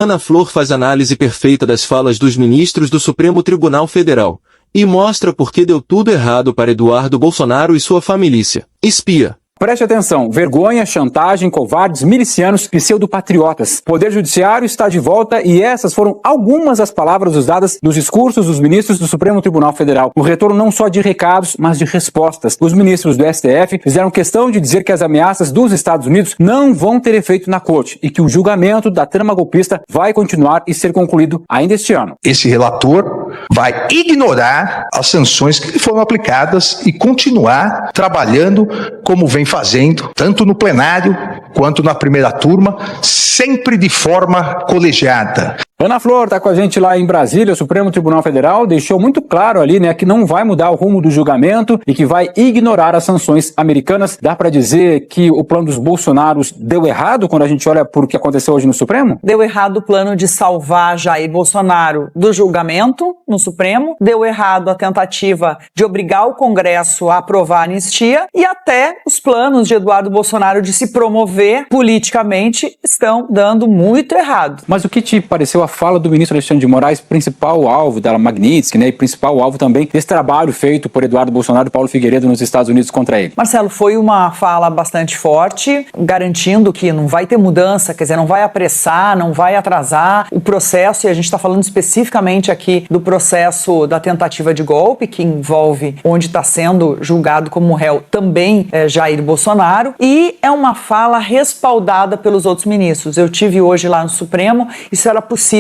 Ana Flor faz análise perfeita das falas dos ministros do Supremo Tribunal Federal e mostra por que deu tudo errado para Eduardo Bolsonaro e sua família. Espia. Preste atenção, vergonha, chantagem, covardes, milicianos, pseudopatriotas. Poder Judiciário está de volta e essas foram algumas das palavras usadas nos discursos dos ministros do Supremo Tribunal Federal. O retorno não só de recados, mas de respostas. Os ministros do STF fizeram questão de dizer que as ameaças dos Estados Unidos não vão ter efeito na corte e que o julgamento da trama golpista vai continuar e ser concluído ainda este ano. Esse relator vai ignorar as sanções que lhe foram aplicadas e continuar trabalhando como vem fazendo, tanto no plenário quanto na primeira turma, sempre de forma colegiada. Ana Flor está com a gente lá em Brasília. O Supremo Tribunal Federal deixou muito claro ali, né, que não vai mudar o rumo do julgamento e que vai ignorar as sanções americanas. Dá para dizer que o plano dos Bolsonaros deu errado quando a gente olha por o que aconteceu hoje no Supremo? Deu errado o plano de salvar Jair Bolsonaro do julgamento no Supremo, deu errado a tentativa de obrigar o Congresso a aprovar a anistia e até os planos de Eduardo Bolsonaro de se promover politicamente estão dando muito errado. Mas o que te pareceu a fala do ministro Alexandre de Moraes, principal alvo da Magnitsky, né, e principal alvo também desse trabalho feito por Eduardo Bolsonaro e Paulo Figueiredo nos Estados Unidos contra ele? Marcelo, foi uma fala bastante forte, garantindo que não vai ter mudança, quer dizer, não vai apressar, não vai atrasar o processo, e a gente está falando especificamente aqui do processo da tentativa de golpe, que envolve onde está sendo julgado como réu também Jair Bolsonaro, e é uma fala respaldada pelos outros ministros. Eu tive hoje lá no Supremo, isso era possível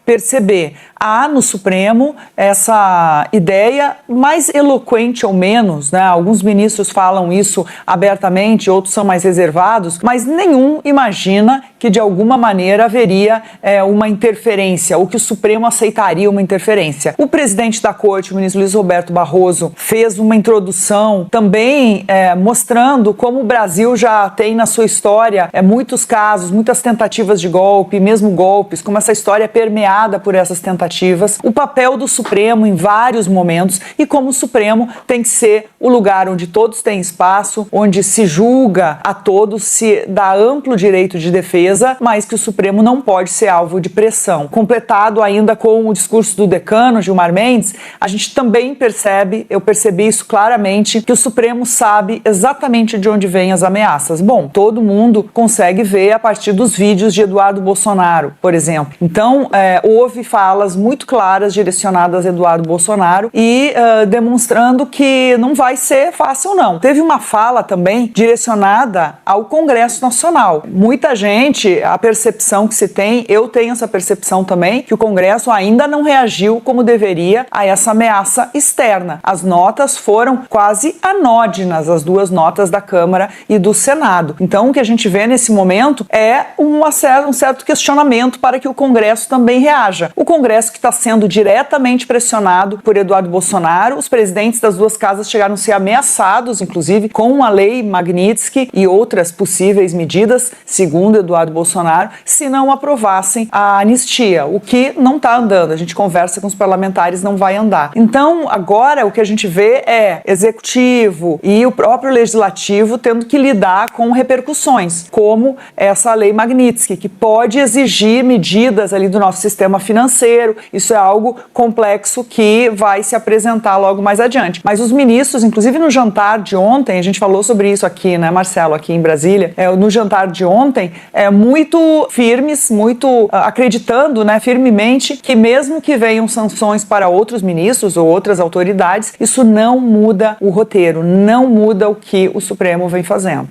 perceber. Há no Supremo essa ideia mais eloquente ou menos, né? Alguns ministros falam isso abertamente, outros são mais reservados, mas nenhum imagina que de alguma maneira haveria uma interferência, ou que o Supremo aceitaria uma interferência. O presidente da Corte, o ministro Luiz Roberto Barroso, fez uma introdução também mostrando como o Brasil já tem na sua história muitos casos, muitas tentativas de golpe, mesmo golpes, como essa história é permeada por essas tentativas, o papel do Supremo em vários momentos e como o Supremo tem que ser o lugar onde todos têm espaço, onde se julga a todos, se dá amplo direito de defesa, mas que o Supremo não pode ser alvo de pressão. Completado ainda com o discurso do decano, Gilmar Mendes, a gente também percebe, eu percebi isso claramente, que o Supremo sabe exatamente de onde vêm as ameaças. Bom, todo mundo consegue ver a partir dos vídeos de Eduardo Bolsonaro, por exemplo. Então, houve falas muito claras direcionadas a Eduardo Bolsonaro e demonstrando que não vai ser fácil, não. Teve uma fala também direcionada ao Congresso Nacional. Muita gente, a percepção que se tem, eu tenho essa percepção também, que o Congresso ainda não reagiu como deveria a essa ameaça externa. As notas foram quase anódinas, as duas notas da Câmara e do Senado. Então, o que a gente vê nesse momento é um certo questionamento para que o Congresso também reaja. O Congresso que está sendo diretamente pressionado por Eduardo Bolsonaro, os presidentes das duas casas chegaram a ser ameaçados, inclusive, com a lei Magnitsky e outras possíveis medidas, segundo Eduardo Bolsonaro, se não aprovassem a anistia, o que não está andando. A gente conversa com os parlamentares, não vai andar. Então, agora, o que a gente vê é executivo e o próprio legislativo tendo que lidar com repercussões, como essa lei Magnitsky, que pode exigir medidas ali do nosso sistema financeiro. Isso é algo complexo que vai se apresentar logo mais adiante. Mas os ministros, inclusive no jantar de ontem, a gente falou sobre isso aqui, né, Marcelo, aqui em Brasília, no jantar de ontem, muito firmes, muito acreditando, né, firmemente que mesmo que venham sanções para outros ministros ou outras autoridades, isso não muda o roteiro, não muda o que o Supremo vem fazendo.